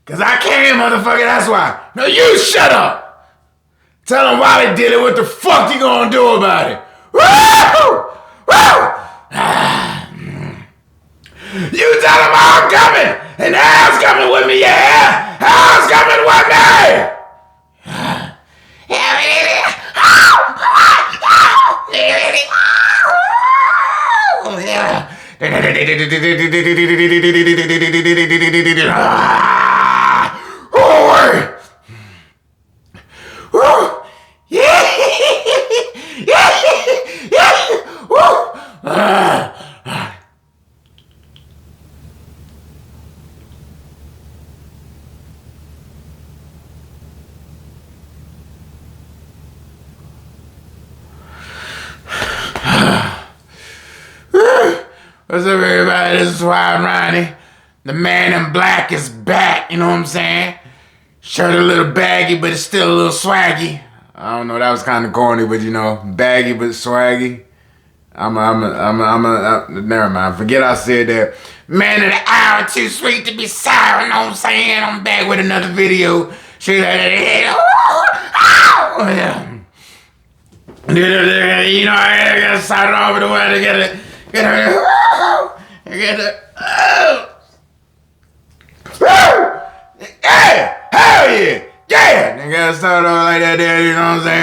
Cause I can, motherfucker, that's why. No, you shut up. Tell him why they did it, what the fuck you gonna do about it? Woo! Woo! You tell him I'm coming, and Al's coming with me, yeah? Al's coming with me! What's up, everybody? This is Wild Ronnie. The man in black is back, you know what I'm saying? Shirt a little baggy, but it's still a little swaggy. I don't know, that was kind of corny, but you know, baggy but swaggy. Never mind, forget I said that. Man of the hour, too sweet to be sour, you know what I'm saying? I'm back with another video. You know, I gotta start it off with the way to get it. Yeah, hell yeah, yeah. They gotta start off like that there, you know what I'm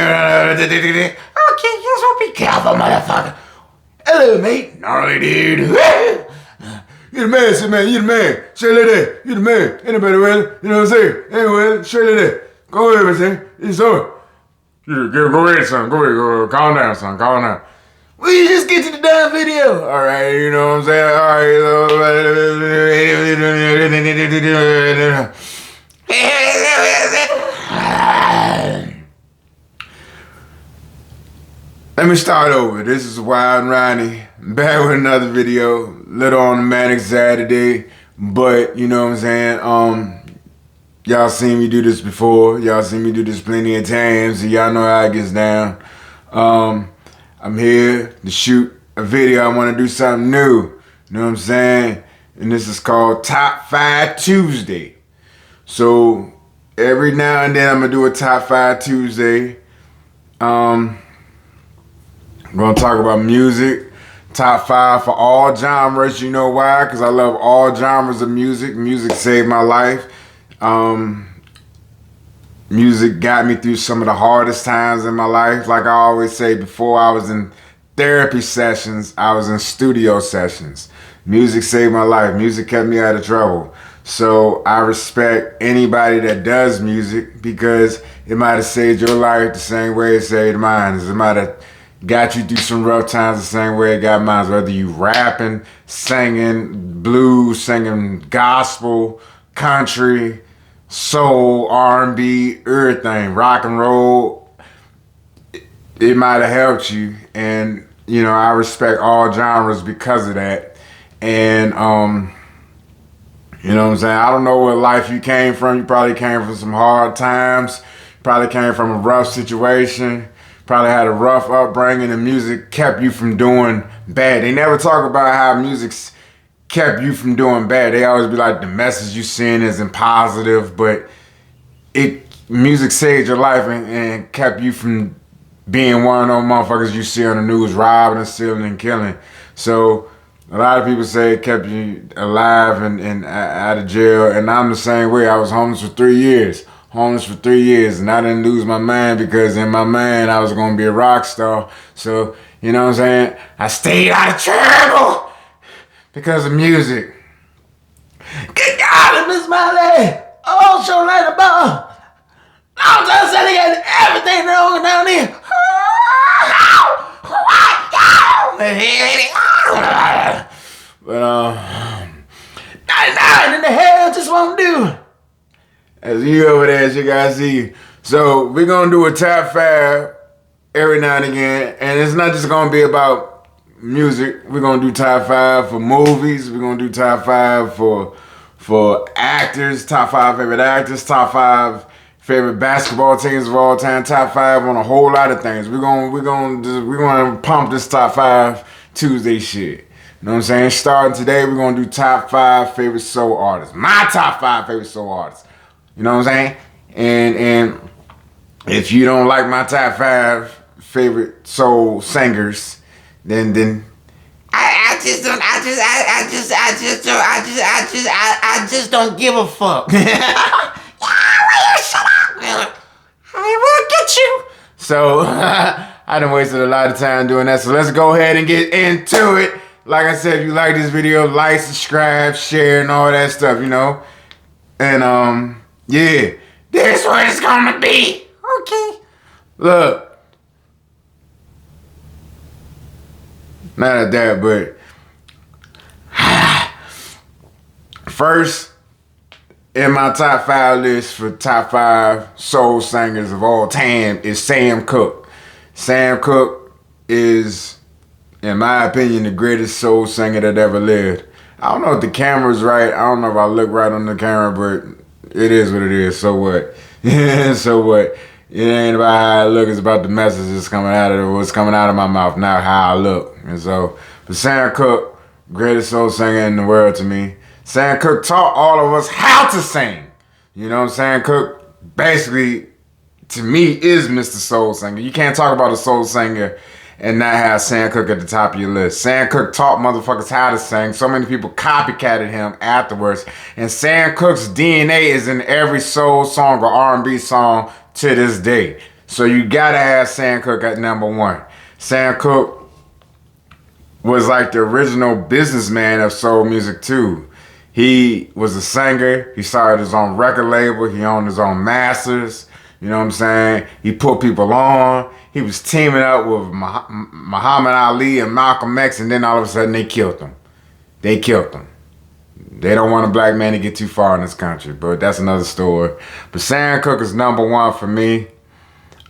saying? Okay, just be careful, motherfucker. Hello, mate. Gnarly dude. You the man, say man, you the man. Straight like that. You the man. Anybody ready? You know what I'm saying? Anyway, straight like that. Go ahead, man. It's over. Go ahead, son. Go ahead. Go. Calm down, son. Calm down. Will you just get to the damn video? Alright, you know what I'm saying? Alright. Let me start over. This is Wild Ronnie. Back with another video. Little on the manic Saturday. But, you know what I'm saying? Y'all seen me do this before. Y'all seen me do this plenty of times. So y'all know how it gets down. I'm here to shoot a video. I want to do something new. You know what I'm saying? And this is called Top 5 Tuesday. So every now and then I'm going to do a Top 5 Tuesday. I'm going to talk about music. Top 5 for all genres. You know why? Because I love all genres of music. Music saved my life. Music got me through some of the hardest times in my life. Like I always say, before I was in therapy sessions, I was in studio sessions. Music saved my life. Music kept me out of trouble. So I respect anybody that does music because it might have saved your life the same way it saved mine. It might have got you through some rough times the same way it got mine. Whether you rapping, singing blues, singing gospel, country, soul, R&B, everything, rock and roll, it might have helped you. And, you know, I respect all genres because of that. And, you know what I'm saying? I don't know what life you came from. You probably came from some hard times. Probably came from a rough situation. Probably had a rough upbringing, and music kept you from doing bad. They never talk about how music's kept you from doing bad. They always be like, the message you send isn't positive, but music saved your life and kept you from being one of those motherfuckers you see on the news robbing and stealing and killing. So a lot of people say it kept you alive and out of jail, and I'm the same way. I was homeless for 3 years. And I didn't lose my mind because in my mind I was gonna be a rock star. So, you know what I'm saying? I stayed out of trouble because of music. Good God, Miss Miley! Oh, show like a ball. I'm just saying they got everything wrong down there. But 99 in the hell just won't do. As you over there, as you guys see. So we're gonna do a top 5 every now and again, and it's not just gonna be about music. We're gonna do top 5 for movies. We're gonna do top 5 for actors, top 5 favorite actors, top 5 favorite basketball teams of all time, top 5 on a whole lot of things. We're gonna pump this top 5 Tuesday shit. You know what I'm saying? Starting today, we're gonna do top 5 favorite soul artists. My top 5 favorite soul artists. You know what I'm saying? And if you don't like my top 5 favorite soul singers, then I just don't give a fuck. Shut up. I will get you. So I done wasted a lot of time doing that. So let's go ahead and get into it. Like I said, if you like this video, like, subscribe, share, and all that stuff, you know. And yeah, this what it's gonna be. Okay. Look. Not at that, but first in my top 5 list for top 5 soul singers of all time is Sam Cooke. Sam Cooke is, in my opinion, the greatest soul singer that ever lived. I don't know if the camera's right. I don't know if I look right on the camera, but it is what it is. So what? So what? It ain't about how I look. It's about the message that's coming out of it, what's coming out of my mouth, not how I look. And so, but Sam Cooke, greatest soul singer in the world to me. Sam Cooke taught all of us how to sing. You know what I'm saying? Cooke basically, to me, is Mr. Soul Singer. You can't talk about a soul singer and not have Sam Cooke at the top of your list. Sam Cooke taught motherfuckers how to sing. So many people copycatted him afterwards. And Sam Cooke's DNA is in every soul song or R&B song to this day. So you gotta have Sam Cooke at number 1. Sam Cooke was like the original businessman of soul music too. He was a singer. He started his own record label. He owned his own masters. You know what I'm saying? He put people on. He was teaming up with Muhammad Ali and Malcolm X, and then all of a sudden they killed him. They killed him. They don't want a black man to get too far in this country, but that's another story. But Sam Cooke is number 1 for me.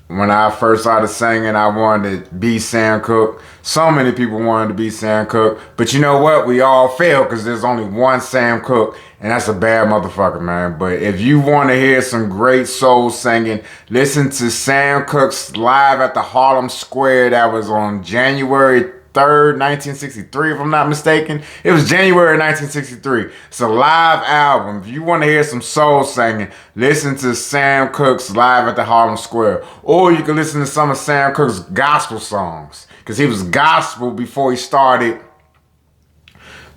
When I first started singing, I wanted to be Sam Cooke. So many people wanted to be Sam Cooke. But you know what? We all failed because there's only one Sam Cooke, and that's a bad motherfucker, man. But if you want to hear some great soul singing, listen to Sam Cooke's live at the Harlem Square. That was on January 3rd, 1963, if I'm not mistaken. It was January 1963. It's a live album. If you want to hear some soul singing, listen to Sam Cooke's live at the Harlem Square. Or you can listen to some of Sam Cooke's gospel songs. Because he was gospel before he started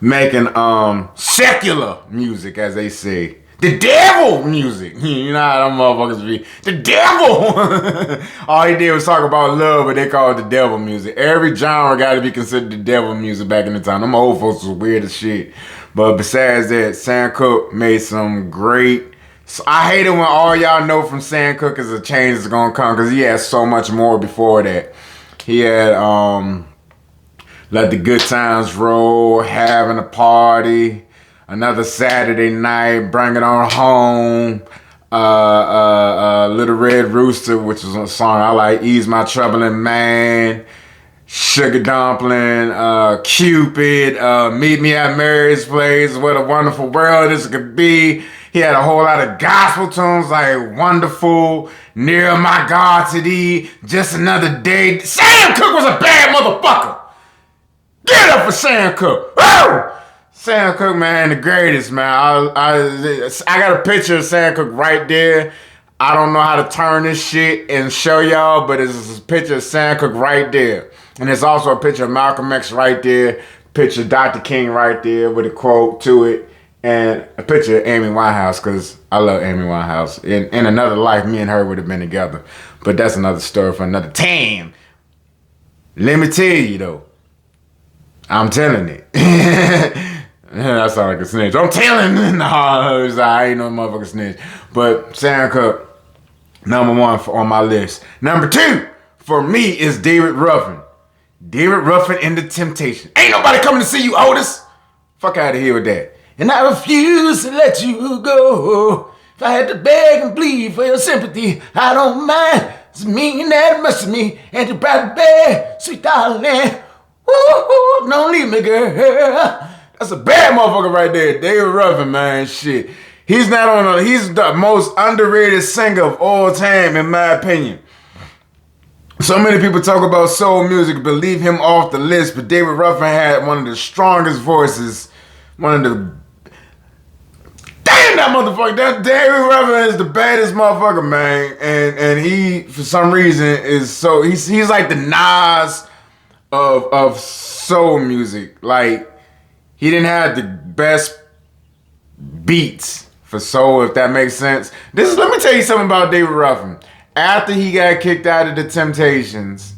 making secular music, as they say. The devil music. You know how them motherfuckers be. The devil. All he did was talk about love, but they call it the devil music. Every genre got to be considered the devil music back in the time. Them old folks was weird as shit. But besides that, Sam Cooke made some great... So I hate it when all y'all know from Sam Cooke is a change is going to come, because he had so much more before that. He had Let the Good Times Roll, Having a Party, Another Saturday Night, Bring It On Home, Little Red Rooster, which is a song I like, Ease My Troubling Man, Sugar Dumpling, Cupid, Meet Me at Mary's Place, What a Wonderful World This Could Be. He had a whole lot of gospel tunes like Wonderful, Near My God to Thee, Just Another Day. Sam Cooke was a bad motherfucker. Get up for Sam Cooke. Woo! Sam Cooke, man, the greatest, man. I got a picture of Sam Cooke right there. I don't know how to turn this shit and show y'all, but it's a picture of Sam Cooke right there. And there's also a picture of Malcolm X right there, picture of Dr. King right there with a quote to it, and a picture of Amy Winehouse, because I love Amy Winehouse. In another life, me and her would have been together. But that's another story for another time. Let me tell you, though. I'm telling it. I sound like a snitch. I'm telling it. No, I ain't no motherfucking snitch. But Sam Cooke, number 1 on my list. Number 2 for me is David Ruffin. David Ruffin and the Temptations. Ain't nobody coming to see you, Otis. Fuck out of here with that. And I refuse to let you go. If I had to beg and plead for your sympathy, I don't mind. It's mean that much to me. And you brought beg, sweet darling. Woo, don't leave me, girl. That's a bad motherfucker right there. David Ruffin, man. Shit. He's the most underrated singer of all time, in my opinion. So many people talk about soul music, but leave him off the list. But David Ruffin had one of the strongest voices, one of the damn that motherfucker. That David Ruffin is the baddest motherfucker, man. And he, for some reason, is so he's like the Nas of soul music. Like, he didn't have the best beats for soul, if that makes sense. Let me tell you something about David Ruffin. After he got kicked out of the Temptations,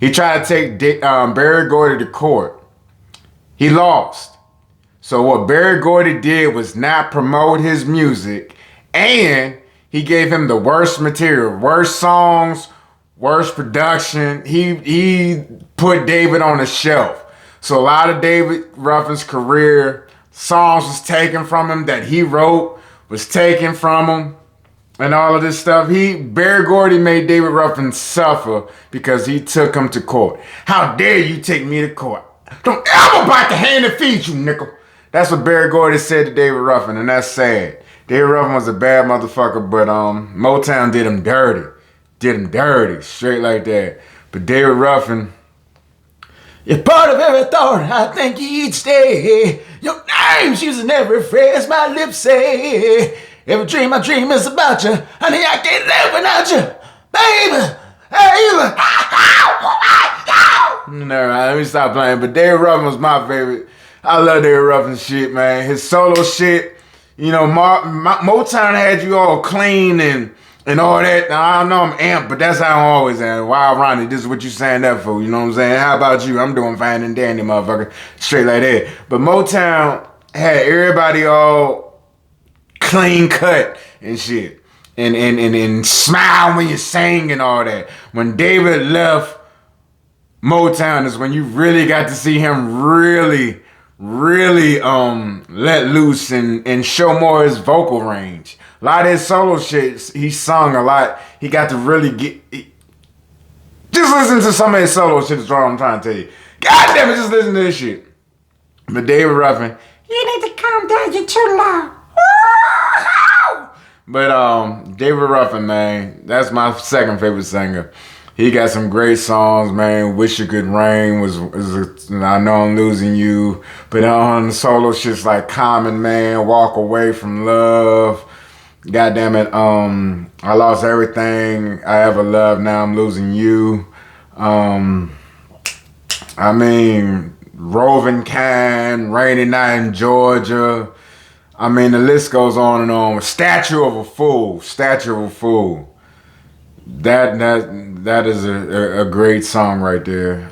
he tried to take Berry Gordy to court. He lost. So what Berry Gordy did was not promote his music, and he gave him the worst material, worst songs, worst production. He put David on the shelf. So a lot of David Ruffin's career, songs was taken from him that he wrote, was taken from him, and all of this stuff. Berry Gordy made David Ruffin suffer because he took him to court. How dare you take me to court? Don't ever bite the hand that feeds you, nickel. That's what Berry Gordy said to David Ruffin, and that's sad. David Ruffin was a bad motherfucker, but Motown did him dirty. Did him dirty, straight like that. But David Ruffin, you're part of every thought I think each day. Your name's using every phrase my lips say. Every dream I dream is about you. Honey, I can't live without you. Baby, hey, no, let me stop playing. But David Ruffin was my favorite. I love David Ruffin's shit, man. His solo shit, you know, Motown had you all clean and all that. Now, I know I'm amped, but that's how I always am. Wild Ronnie, this is what you signed up for, you know what I'm saying? How about you? I'm doing fine and dandy, motherfucker. Straight like that. But Motown had everybody all clean cut and shit. And smile when you sing and all that. When David left Motown is when you really got to see him really let loose and show more of his vocal range. A lot of his solo shit, he sung a lot. He got to really just listen to some of his solo shit is what I'm trying to tell you. God damn it, just listen to this shit. But David Ruffin, you need to calm down, you're too loud. But David Ruffin, man, that's my second favorite singer. He got some great songs, man. Wish You Could Rain was I Know I'm Losing You. But on the solo shit's like Common Man, Walk Away From Love. God damn it, I Lost Everything I Ever Loved, Now I'm Losing You. I mean, Roving Kind, Rainy Night in Georgia. I mean, the list goes on and on. Statue of a Fool. That is a great song right there.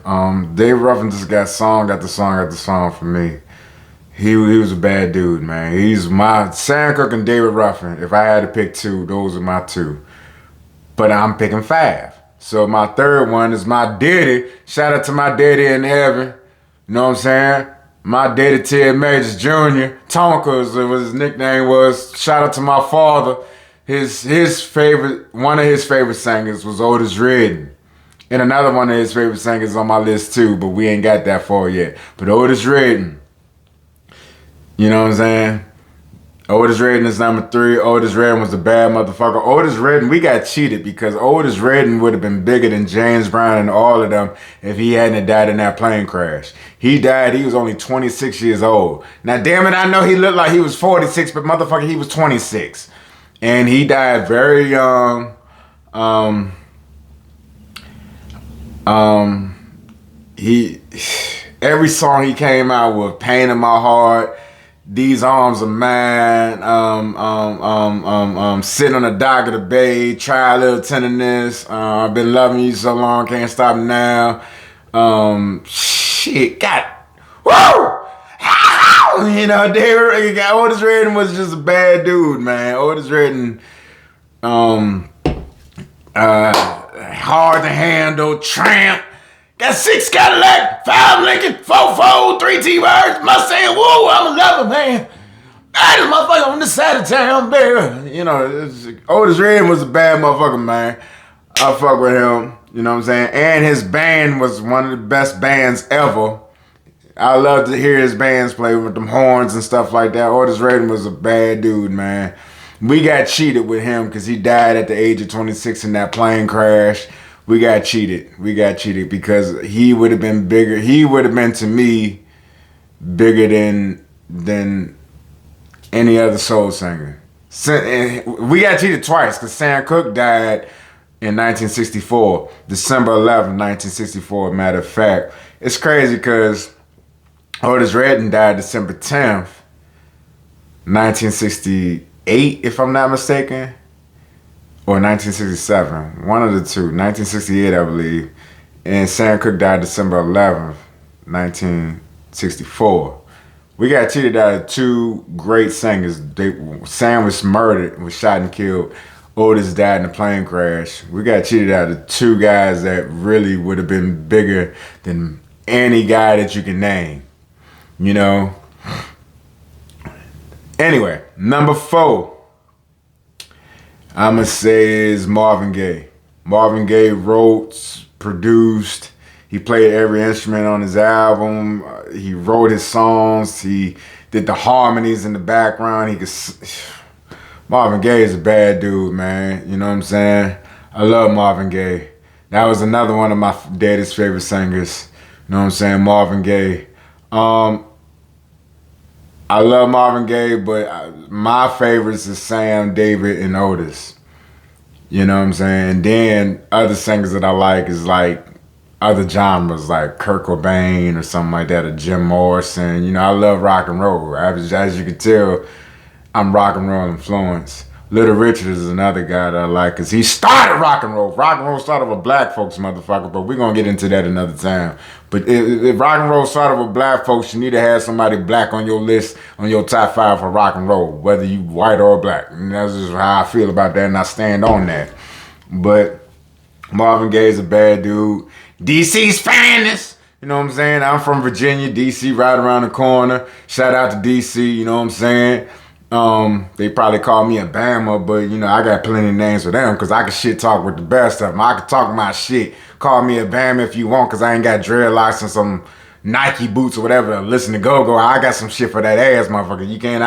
David Ruffin just got song after song after song for me. He was a bad dude, man. He's my Sam Cooke and David Ruffin. If I had to pick two, those are my two. But I'm picking five. So my third one is my daddy. Shout out to my daddy in heaven. You know what I'm saying? My daddy Ted Majors Jr. Tonka was his nickname was. Shout out to my father. His favorite, one of his favorite singers was Otis Redding. And another one of his favorite singers on my list too, but we ain't got that far yet. But Otis Redding, you know what I'm saying? Otis Redding is number 3. Otis Redding was a bad motherfucker. Otis Redding, we got cheated because Otis Redding would have been bigger than James Brown and all of them if he hadn't died in that plane crash. He died, he was only 26 years old. Now damn it, I know he looked like he was 46, but motherfucker, he was 26. And he died very young. Every song he came out with, Pain in My Heart, These Arms Are Mine, Sitting on the Dock of the Bay, Try a Little Tenderness, I've Been Loving You So Long, Can't Stop Now. Shit, God, woo! You know, Otis Redding was just a bad dude, man. Otis Redding, hard to handle, tramp. Got 6 Cadillac, 5 Lincoln, 4 Ford, 3 T-Birds, Mustang. Woo, I'm a lover, man. That is motherfucker on this side of town, baby. You know, Otis Redding was a bad motherfucker, man. I fuck with him. You know what I'm saying? And his band was one of the best bands ever. I love to hear his bands play with them horns and stuff like that. Otis Redding was a bad dude, man. We got cheated with him because he died at the age of 26 in that plane crash. we got cheated. We got cheated because he would have been bigger. He would have been to me bigger than any other soul singer. We got cheated twice because Sam Cooke died in 1964, December 11th, 1964. Matter of fact, it's crazy because Otis Redding died December 10th, 1968, if I'm not mistaken, or 1967. One of the two. 1968, I believe. And Sam Cooke died December 11th, 1964. We got cheated out of two great singers. Sam was murdered, was shot and killed. Otis died in a plane crash. We got cheated out of two guys that really would have been bigger than any guy that you can name. You know? Anyway, number 4, I'ma say is Marvin Gaye. Marvin Gaye wrote, produced, he played every instrument on his album. He wrote his songs. He did the harmonies in the background. Marvin Gaye is a bad dude, man. You know what I'm saying? I love Marvin Gaye. That was another one of my daddy's favorite singers. You know what I'm saying? Marvin Gaye. I love Marvin Gaye, but my favorites is Sam, David, and Otis. You know what I'm saying? And then other singers that I like is like other genres like Kurt Cobain or something like that, or Jim Morrison. You know, I love rock and roll. As you can tell, I'm rock and roll influenced. Little Richard is another guy that I like because he started rock and roll. Rock and roll started with black folks, motherfucker, but we're going to get into that another time. But if rock and roll started with black folks, you need to have somebody black on your list, on your top 5 for rock and roll, whether you white or black. And that's just how I feel about that, and I stand on that. But Marvin Gaye is a bad dude. DC's finest. You know what I'm saying? I'm from Virginia, DC right around the corner. Shout out to DC, you know what I'm saying? They probably call me a Bama, but you know, I got plenty of names for them because I can shit talk with the best of them. I can talk my shit. Call me a Bama if you want because I ain't got dreadlocks and some Nike boots or whatever. Listen to Go-Go. I got some shit for that ass, motherfucker. You can't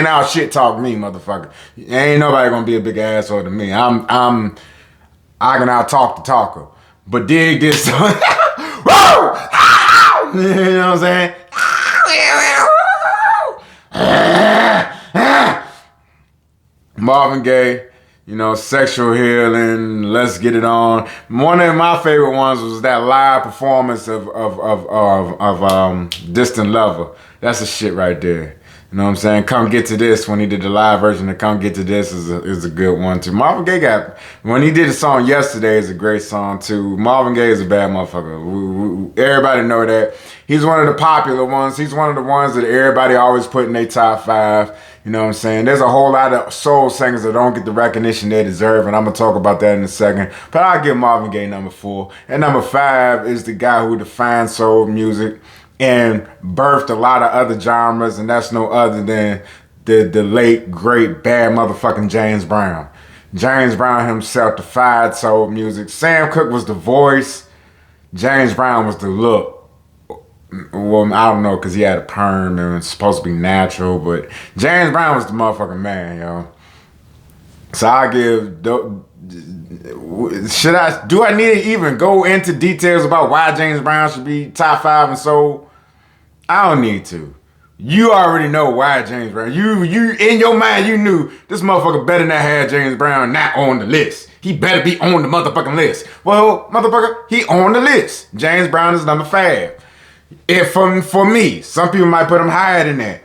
out shit talk me, motherfucker. Ain't nobody gonna be a big asshole to me. I can out talk the talker. But dig this. You know what I'm saying? Marvin Gaye, you know, Sexual Healing, Let's Get It On. One of my favorite ones was that live performance of Distant Lover. That's a shit right there. You know what I'm saying? Come Get to This, when he did the live version of Come Get to This is a good one too. Marvin Gaye when he did the song Yesterday is a great song too. Marvin Gaye is a bad motherfucker. Everybody know that. He's one of the popular ones. He's one of the ones that everybody always put in their top 5. You know what I'm saying? There's a whole lot of soul singers that don't get the recognition they deserve, and I'm going to talk about that in a second. But I'll give Marvin Gaye number 4. And number 5 is the guy who defined soul music and birthed a lot of other genres, and that's no other than the late, great, bad motherfucking James Brown. James Brown himself defied soul music. Sam Cooke was the voice. James Brown was the look. Well, I don't know, because he had a perm and it's supposed to be natural, but James Brown was the motherfucking man, yo. So I give... Do I need to even go into details about why James Brown should be top 5 in soul? I don't need to. You already know why James Brown. You in your mind, you knew this motherfucker better not have James Brown not on the list. He better be on the motherfucking list. Well, motherfucker, he on the list. James Brown is number 5. If for me, some people might put him higher than that.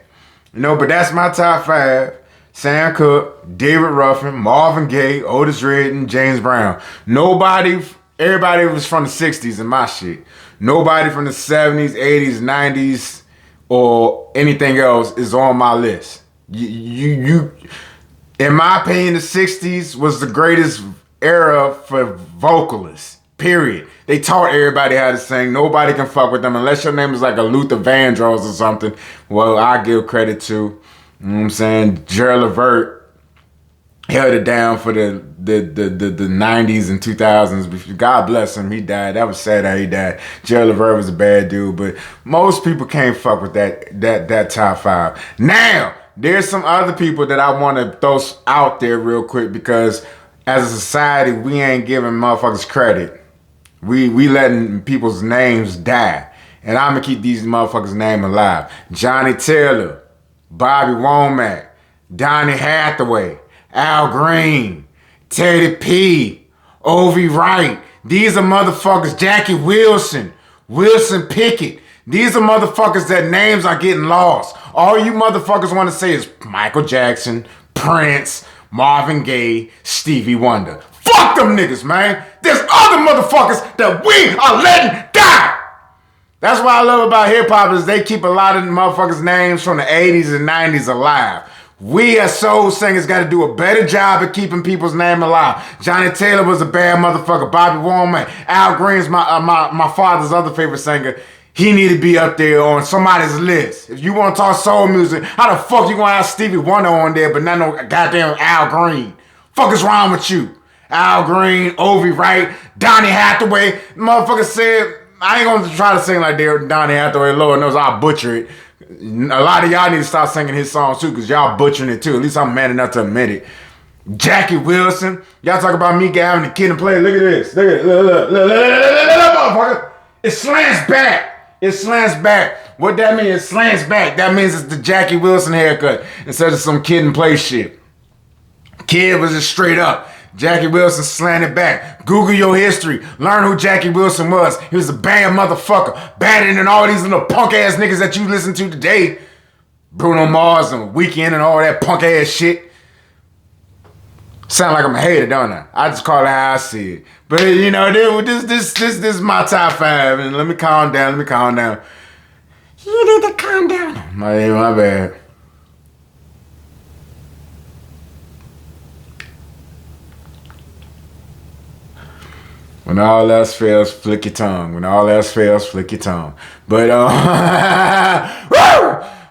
You know, but that's my top 5. Sam Cooke, David Ruffin, Marvin Gaye, Otis Redding, James Brown. Everybody was from the 60s in my shit. Nobody from the 70s, 80s, 90s, or anything else is on my list. In my opinion, the 60s was the greatest era for vocalists, period. They taught everybody how to sing. Nobody can fuck with them unless your name is like a Luther Vandross or something. Well, I give credit to, you know what I'm saying, Gerald Levert held it down for the 90s and 2000s. God bless him, he died. That was sad how he died. Gerald Levert was a bad dude, but most people can't fuck with that top 5. Now, there's some other people that I want to throw out there real quick because as a society, we ain't giving motherfuckers credit. We letting people's names die. And I'm gonna keep these motherfuckers' name alive. Johnny Taylor, Bobby Womack, Donny Hathaway, Al Green, Teddy P, Ovi Wright. These are motherfuckers, Jackie Wilson, Wilson Pickett. These are motherfuckers that names are getting lost. All you motherfuckers want to say is Michael Jackson, Prince, Marvin Gaye, Stevie Wonder. Fuck them niggas, man. There's other motherfuckers that we are letting die. That's what I love about hip hop is they keep a lot of motherfuckers' names from the 80s and 90s alive. We as soul singers got to do a better job at keeping people's name alive. Johnny Taylor was a bad motherfucker. Bobby Womack, Al Green's my father's other favorite singer. He need to be up there on somebody's list. If you want to talk soul music, how the fuck you gonna have Stevie Wonder on there, but not no goddamn Al Green? Fuck is wrong with you? Al Green, Ovi Wright, Donny Hathaway. Motherfucker said, I ain't gonna try to sing like Donny Hathaway. Lord knows I'll butcher it. A lot of y'all need to start singing his songs too, because y'all butchering it too. At least I'm man enough to admit it. Jackie Wilson. Y'all talk about me having a kid and play. Look at this. Look at it. Look, motherfucker. It slants back. It slants back. What that means? It slants back. That means it's the Jackie Wilson haircut instead of some kid and play shit. Kid was just straight up. Jackie Wilson slanted back. Google your history. Learn who Jackie Wilson was. He was a bad motherfucker. Badder than all these little punk ass niggas that you listen to today. Bruno Mars and Weeknd and all that punk ass shit. Sound like I'm a hater, don't I? I just call it how I see it. But you know, this is my top 5. And let me calm down. You need to calm down. My bad. When all else fails, flick your tongue. When all else fails, flick your tongue. But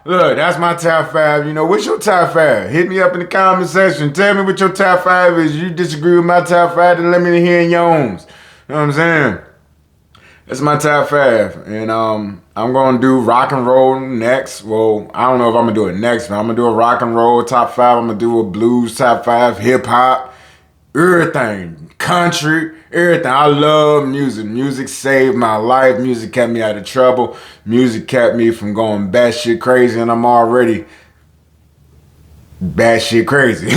look, that's my top 5. You know, what's your top 5? Hit me up in the comment section. Tell me what your top 5 is. You disagree with my top 5, then let me hear in your own. You know what I'm saying? That's my top 5. And I'm gonna do rock and roll next. Well, I don't know if I'm gonna do it next, but I'm gonna do a rock and roll top 5. I'm gonna do a blues top 5, hip hop, everything. Country, everything. I love music. Music saved my life. Music kept me out of trouble. Music kept me from going batshit crazy, and I'm already batshit crazy.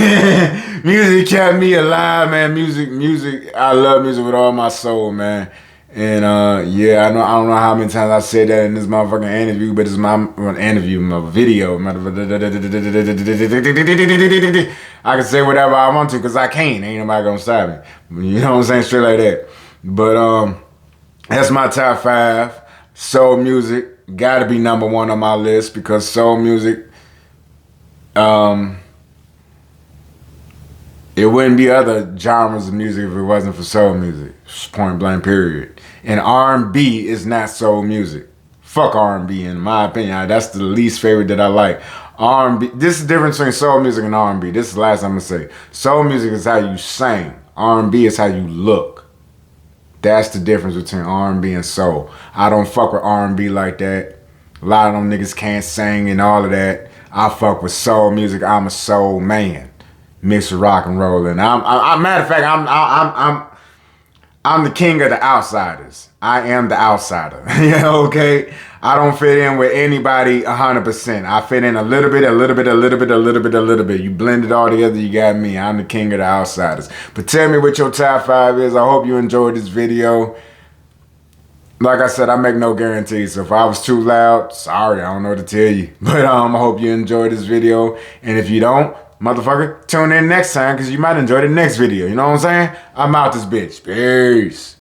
Music kept me alive, man. Music. I love music with all my soul, man. And yeah, I don't know how many times I said that in this motherfucking interview, but it's my interview, my video. I can say whatever I want to because I can't. Ain't nobody gonna stop me. You know what I'm saying? Straight like that. But that's my top 5. Soul music gotta be number 1 on my list because soul music, it wouldn't be other genres of music if it wasn't for soul music. Point blank period. And R&B is not soul music. Fuck R&B in my opinion. That's the least favorite that I like. R&B, this is the difference between soul music and R&B. This is the last I'm gonna say. Soul music is how you sing. R&B is how you look. That's the difference between R&B and soul. I don't fuck with R&B like that. A lot of them niggas can't sing and all of that. I fuck with soul music. I'm a soul man. Mixed with rock and roll. And I'm matter of fact, I'm the king of the outsiders. I am the outsider. Yeah, okay? I don't fit in with anybody 100%. I fit in a little bit. You blend it all together, you got me. I'm the king of the outsiders. But tell me what your top 5 is. I hope you enjoyed this video. Like I said, I make no guarantees. So if I was too loud, sorry, I don't know what to tell you. But I hope you enjoyed this video. And if you don't, motherfucker, tune in next time because you might enjoy the next video. You know what I'm saying? I'm out this bitch. Peace.